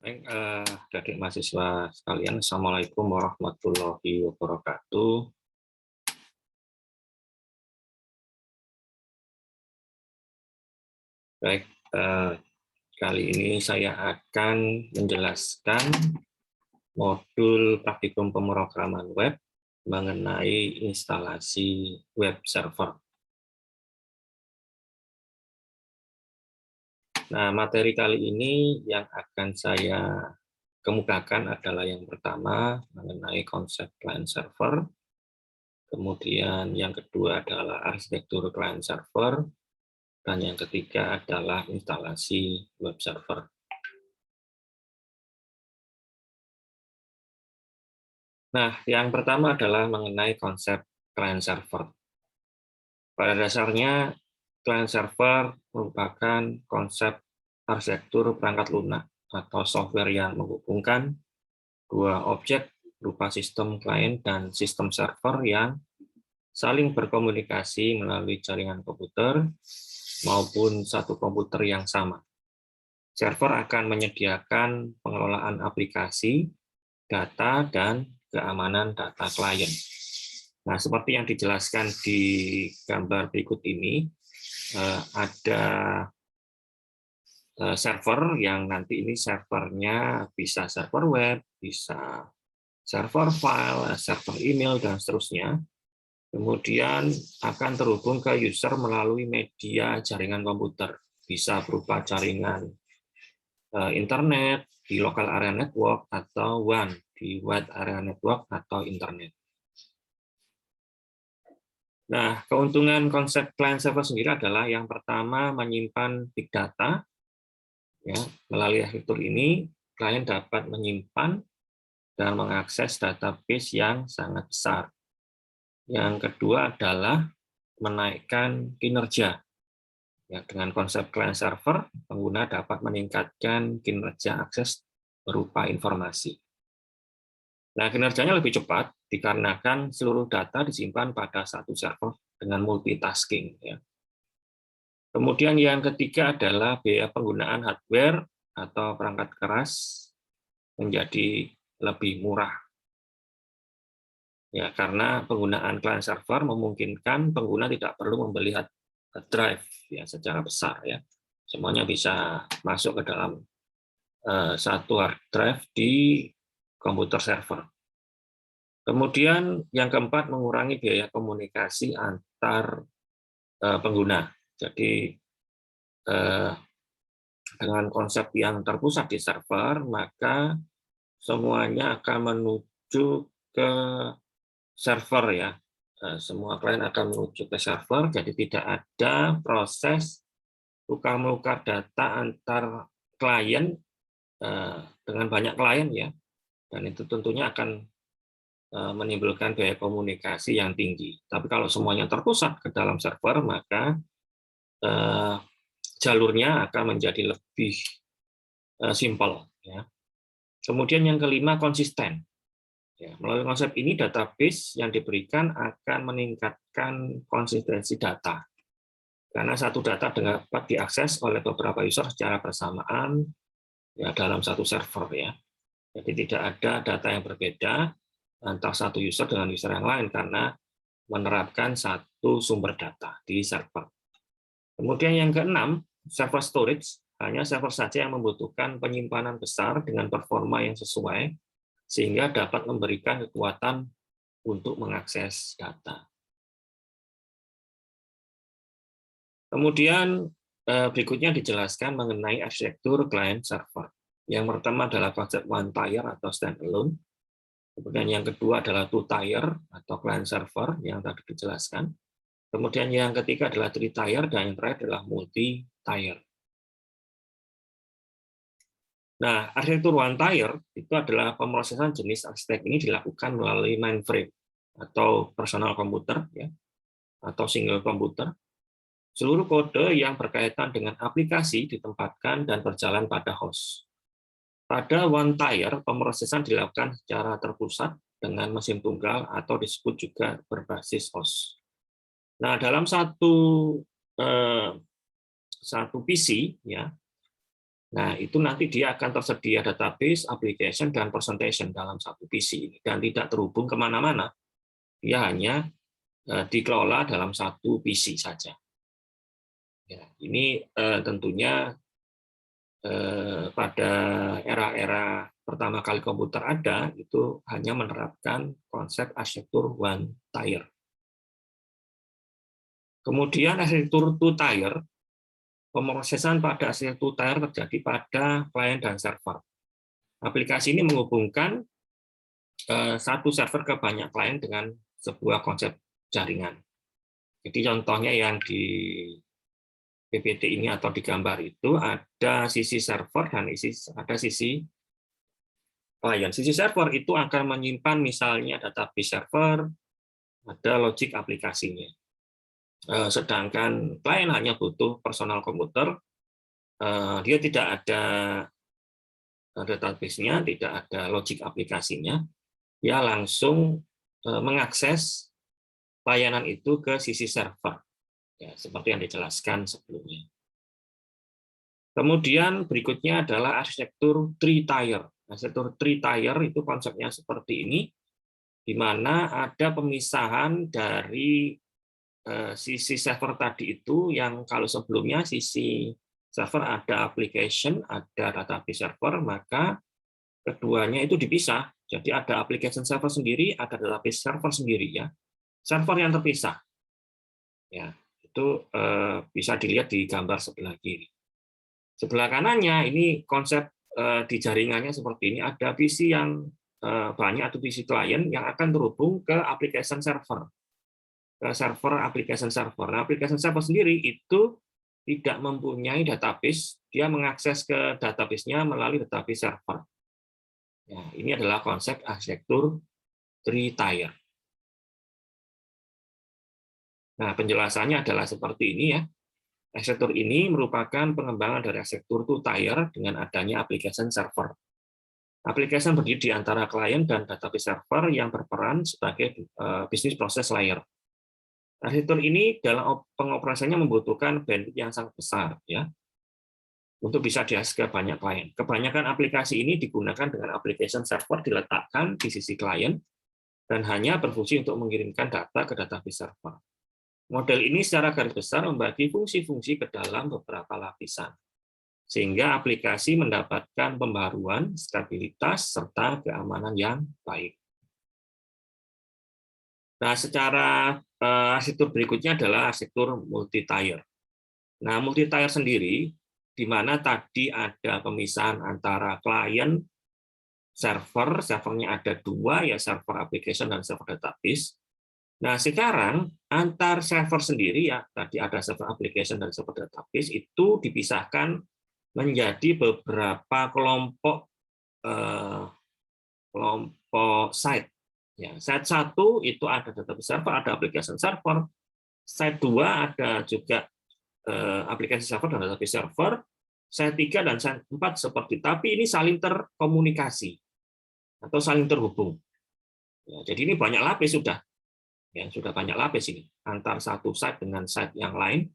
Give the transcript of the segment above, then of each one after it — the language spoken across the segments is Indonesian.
Baik, adik mahasiswa sekalian, Assalamualaikum warahmatullahi wabarakatuh. Baik, kali ini saya akan menjelaskan modul praktikum pemrograman web mengenai instalasi web server. Nah, materi kali ini yang akan saya kemukakan adalah yang pertama mengenai konsep client server, kemudian yang kedua adalah arsitektur client server, dan yang ketiga adalah instalasi web server. Nah, yang pertama adalah mengenai konsep client server. Pada dasarnya, client server merupakan konsep arsitektur perangkat lunak atau software yang menghubungkan dua objek berupa sistem client dan sistem server yang saling berkomunikasi melalui jaringan komputer maupun satu komputer yang sama. Server akan menyediakan pengelolaan aplikasi, data, dan keamanan data klien. Nah, seperti yang dijelaskan di gambar berikut ini, ada server yang nanti ini servernya bisa server web, bisa server file, server email, dan seterusnya. Kemudian akan terhubung ke user melalui media jaringan komputer. Bisa berupa jaringan internet, di local area network, atau WAN, di wide area network atau internet. Nah, keuntungan konsep client server sendiri adalah yang pertama menyimpan big data. Ya, melalui arsitektur ini, klien dapat menyimpan dan mengakses database yang sangat besar. Yang kedua adalah menaikkan kinerja. Ya, dengan konsep client server, pengguna dapat meningkatkan kinerja akses berupa informasi. Nah, kinerjanya lebih cepat dikarenakan seluruh data disimpan pada satu server dengan multitasking. Ya. Kemudian yang ketiga adalah biaya penggunaan hardware atau perangkat keras menjadi lebih murah. Ya, karena penggunaan client server memungkinkan pengguna tidak perlu membeli hard drive ya secara besar ya. Semuanya bisa masuk ke dalam satu hard drive di komputer server. Kemudian yang keempat, mengurangi biaya komunikasi antar pengguna. Jadi dengan konsep yang terpusat di server, maka semuanya akan menuju ke server ya. Semua klien akan menuju ke server, jadi tidak ada proses tukar-menukar data antar klien dengan banyak klien ya. Dan itu tentunya akan menimbulkan biaya komunikasi yang tinggi. Tapi kalau semuanya terpusat ke dalam server, maka jalurnya akan menjadi lebih simpel. Ya. Kemudian yang kelima, konsisten. Ya, melalui konsep ini, database yang diberikan akan meningkatkan konsistensi data. Karena satu data dapat diakses oleh beberapa user secara bersamaan ya, dalam satu server. Ya. Jadi tidak ada data yang berbeda antara satu user dengan user yang lain karena menerapkan satu sumber data di server. Kemudian yang keenam, server storage. Hanya server saja yang membutuhkan penyimpanan besar dengan performa yang sesuai, sehingga dapat memberikan kekuatan untuk mengakses data. Kemudian berikutnya dijelaskan mengenai arsitektur client server. Yang pertama adalah konsep one tier atau standalone. Kemudian yang kedua adalah two tier atau client server yang tadi dijelaskan. Kemudian yang ketiga adalah three tier dan yang terakhir adalah multi tier. Nah, arsitektur one tier itu adalah pemrosesan jenis arsitek ini dilakukan melalui mainframe atau personal komputer ya, atau single komputer. Seluruh kode yang berkaitan dengan aplikasi ditempatkan dan berjalan pada host. Pada one tier, pemrosesan dilakukan secara terpusat dengan mesin tunggal atau disebut juga berbasis host. Nah, dalam satu PC ya. Nah, itu nanti dia akan tersedia database, application, dan presentation dalam satu PC ini, dan tidak terhubung kemana-mana. Dia hanya dikelola dalam satu PC saja. Ya, ini tentunya pada era-era pertama kali komputer ada, itu hanya menerapkan konsep arsitektur one tier. Kemudian arsitektur two tier, pemrosesan pada arsitektur two tier terjadi pada klien dan server. Aplikasi ini menghubungkan satu server ke banyak klien dengan sebuah konsep jaringan. Jadi contohnya yang di PPT ini atau di gambar itu ada sisi server dan ada sisi klien. Sisi server itu akan menyimpan misalnya database server, ada logic aplikasinya. Sedangkan klien hanya butuh personal komputer, dia tidak ada database-nya, tidak ada logic aplikasinya, dia langsung mengakses layanan itu ke sisi server, ya, seperti yang dijelaskan sebelumnya. Kemudian berikutnya adalah arsitektur three tier. Arsitektur three tier itu konsepnya seperti ini, di mana ada pemisahan dari sisi server tadi itu, yang kalau sebelumnya sisi server ada application, ada database server, maka keduanya itu dipisah. Jadi ada application server sendiri, ada database server sendiri, ya. Server yang terpisah. Ya, itu bisa dilihat di gambar sebelah kiri. Sebelah kanannya ini konsep di jaringannya seperti ini, ada PC yang banyak atau PC klien yang akan terhubung ke application server. Ke server application server. Nah, application server sendiri itu tidak mempunyai database, dia mengakses ke database-nya melalui database server. Ya, ini adalah konsep arsitektur three tier. Nah, penjelasannya adalah seperti ini, ya. Arsitektur ini merupakan pengembangan dari arsitektur two tier dengan adanya application server. Application berdiri di antara klien dan database server yang berperan sebagai business process layer. Arsitektur ini dalam pengoperasiannya membutuhkan bandwidth yang sangat besar, ya, untuk bisa diakses ke banyak klien. Kebanyakan aplikasi ini digunakan dengan application server diletakkan di sisi klien dan hanya berfungsi untuk mengirimkan data ke database server. Model ini secara garis besar membagi fungsi-fungsi ke dalam beberapa lapisan, sehingga aplikasi mendapatkan pembaruan, stabilitas, serta keamanan yang baik. Nah, secara arsitektur berikutnya adalah arsitektur multi-tier. Nah, multi-tier sendiri, di mana tadi ada pemisahan antara klien, servernya ada dua, ya, server application dan server database. Nah, sekarang antar server sendiri, ya, tadi ada server application dan server database, itu dipisahkan menjadi beberapa kelompok site. Ya, site 1 itu ada database server, ada application server. Site 2 ada juga aplikasi server dan database server. Site 3 dan site 4 seperti, tapi ini saling terkomunikasi atau saling terhubung. Ya, jadi ini banyak lapis sudah. Ya, sudah banyak lapis ini antar satu site dengan site yang lain,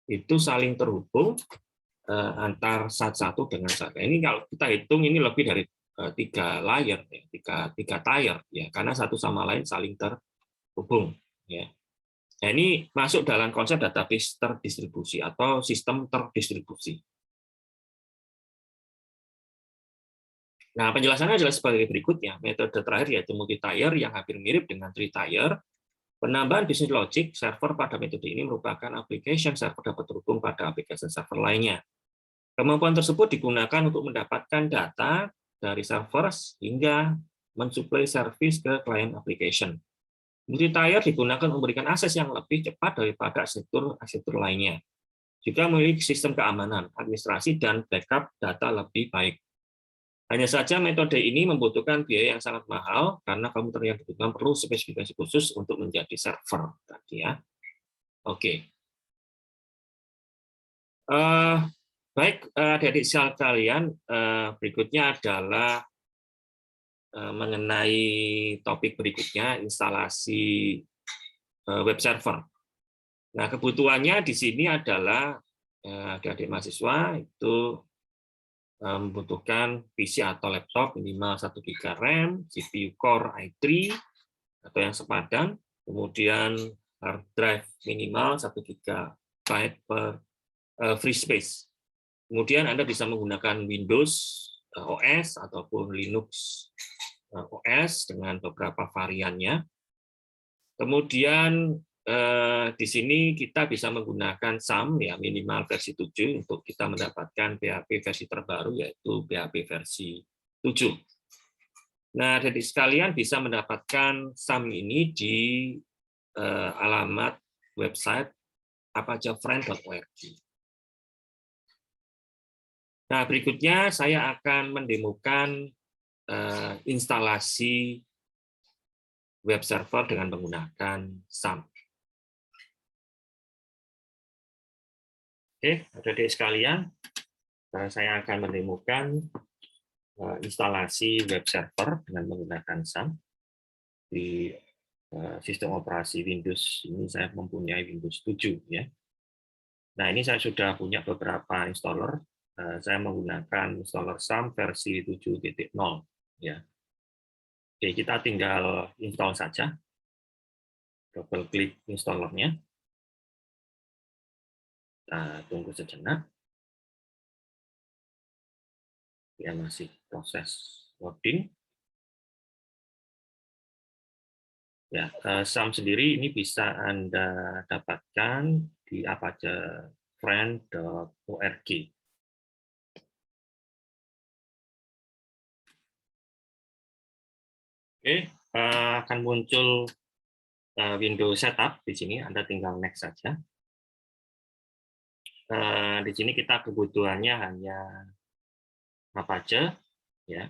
itu saling terhubung antar site satu dengan site. Ini kalau kita hitung ini lebih dari 3 layer, ya, tiga tier, ya, karena satu sama lain saling terhubung, ya. Nah, ini masuk dalam konsep database terdistribusi atau sistem terdistribusi. Nah, penjelasannya adalah sebagai berikut, ya. Metode terakhir yaitu multi-tier yang hampir mirip dengan three-tier. Penambahan bisnis logic server pada metode ini merupakan application server dapat terhubung pada application server lainnya. Kemampuan tersebut digunakan untuk mendapatkan data dari server hingga mensuplai service ke client application. Multi-tier digunakan memberikan akses yang lebih cepat daripada arsitektur lainnya. Juga memiliki sistem keamanan, administrasi, dan backup data lebih baik. Hanya saja metode ini membutuhkan biaya yang sangat mahal karena komputer yang dibutuhkan perlu spesifikasi khusus untuk menjadi server tadi, ya. Oke. Baik, adik-adik sekalian, berikutnya adalah mengenai topik berikutnya, instalasi web server. Nah, kebutuhannya di sini adalah adik-adik mahasiswa itu membutuhkan PC atau laptop minimal 1 GB RAM, CPU Core i3 atau yang sepadan, kemudian hard drive minimal 1 GB per free space. Kemudian Anda bisa menggunakan Windows OS ataupun Linux OS dengan beberapa variannya. Kemudian di sini kita bisa menggunakan SAM ya minimal versi 7 untuk kita mendapatkan PHP versi terbaru yaitu PHP versi 7. Nah, jadi sekalian bisa mendapatkan SAM ini di alamat website apajafriend.org. Nah, berikutnya saya akan mendemokan instalasi web server dengan menggunakan SAM. Oke, adik-adik sekalian, saya akan mendemokan instalasi web server dengan menggunakan SAM di sistem operasi Windows. Ini saya mempunyai Windows 7 ya. Nah, ini saya sudah punya beberapa installer. Saya menggunakan installer SAM versi 7.0 ya. Oke, kita tinggal install saja. Double klik installernya. Nah, tunggu sejenak. Ya, masih proses loading. Ya, SAM sendiri ini bisa Anda dapatkan di apajafriend.org. Oke, akan muncul Windows Setup di sini. Anda tinggal next saja. Di sini kita kebutuhannya hanya Apache, ya,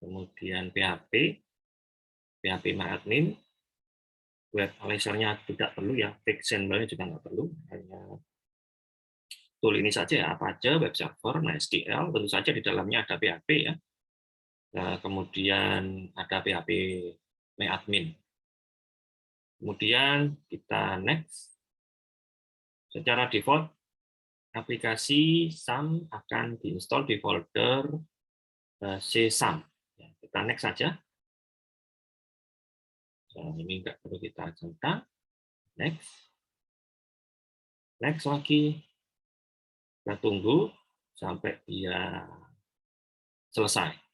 kemudian PHP MyAdmin, web analyzer-nya tidak perlu ya, fixenable-nya juga nggak perlu, hanya tool ini saja ya, Apache, web server, MySQL, tentu saja di dalamnya ada PHP ya. Nah, kemudian ada PHP MyAdmin. Kemudian kita next. Secara default, aplikasi SAM akan diinstal di folder csam. Ya, kita next saja. Nah, ini enggak perlu kita centang. Next. Next lagi. Kita tunggu sampai dia selesai.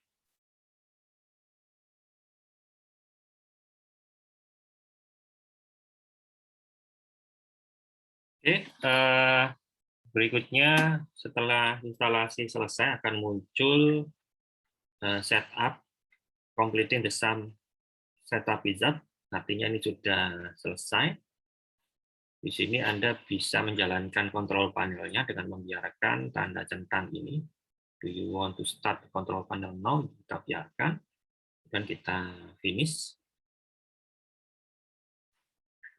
Oke, berikutnya setelah instalasi selesai akan muncul setup completing the SAM setup wizard, artinya ini sudah selesai. Di sini Anda bisa menjalankan kontrol panelnya dengan membiarkan tanda centang ini. Do you want to start control panel now? Kita biarkan dan kita finish.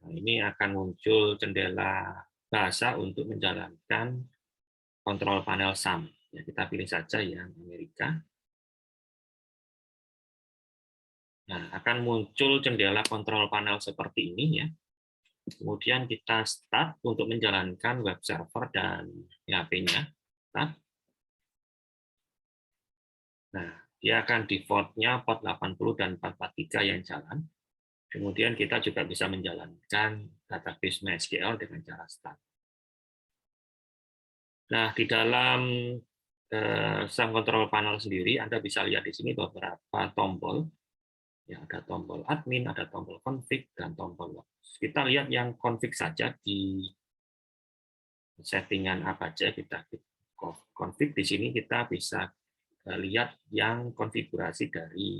Nah, ini akan muncul jendela bahasa untuk menjalankan kontrol panel SAM. Ya, kita pilih saja yang Amerika. Nah, akan muncul jendela kontrol panel seperti ini ya. Kemudian kita start untuk menjalankan web server dan PHP-nya. Nah, dia akan default-nya port 80 dan 443 yang jalan. Kemudian kita juga bisa menjalankan database MySQL dengan cara start. Nah, di dalam SAM control panel sendiri, Anda bisa lihat di sini beberapa tombol. Ya, ada tombol admin, ada tombol config, dan tombol logs. Kita lihat yang config saja di settingan apa aja kita config. Di sini kita bisa lihat yang konfigurasi dari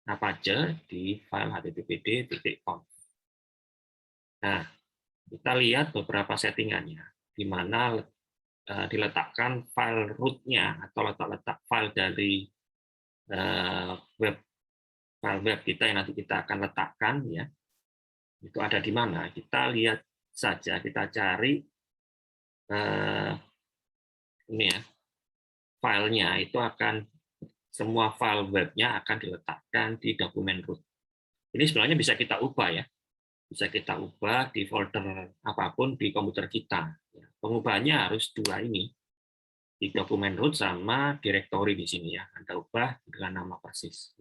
apa aja di file httpd.conf. Nah, kita lihat beberapa settingannya, di mana diletakkan file root-nya atau letak-letak file dari file web kita yang nanti kita akan letakkan ya. Itu ada di mana? Kita lihat saja, kita cari ini ya, filenya itu akan semua file webnya akan diletakkan di dokumen root. Ini sebenarnya bisa kita ubah ya, bisa kita ubah di folder apapun di komputer kita. Pengubahannya harus dua ini, di dokumen root sama directory di sini ya. Anda ubah dengan nama persis.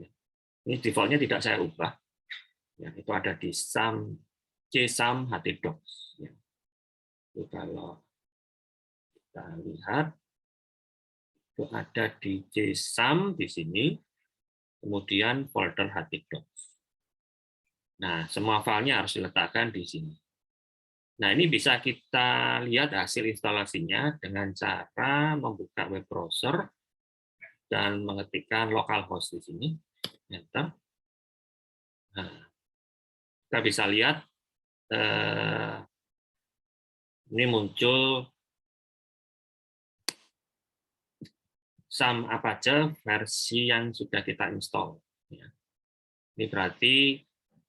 Ini defaultnya tidak saya ubah. Ya, itu ada di csum htdocs. Ya. Itu kalau kita lihat, itu ada di csum di sini, kemudian folder htdocs. Nah, semua filenya harus diletakkan di sini. Nah, ini bisa kita lihat hasil instalasinya dengan cara membuka web browser dan mengetikkan localhost di sini. Enter. Nah, kita bisa lihat ini muncul SAM Apache versi yang sudah kita install. Ini berarti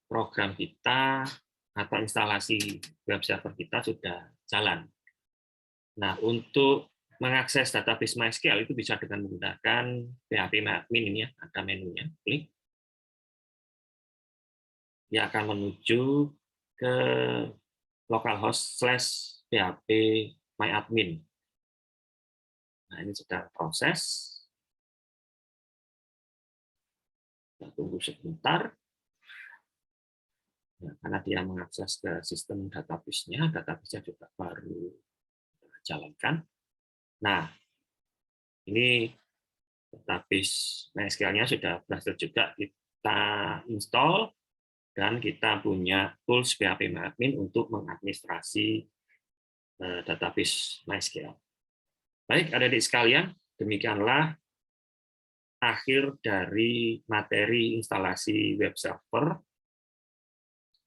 program kita atau instalasi web server kita sudah jalan. Nah, untuk mengakses database MySQL itu bisa dengan menggunakan PHP admin ini ya, ada menunya, klik. Dia akan menuju ke localhost/php myadmin. Nah, ini sedang proses. Kita tunggu sebentar. Nah, karena dia mengakses ke sistem database-nya juga baru jalankan. Nah, ini database MySQL-nya sudah berhasil juga kita install, dan kita punya tools PHP MyAdmin untuk mengadministrasi database MySQL. Baik, adik-adik sekalian, demikianlah akhir dari materi instalasi web server.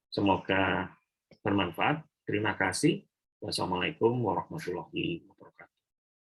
Semoga bermanfaat. Terima kasih. Wassalamualaikum warahmatullahi wabarakatuh.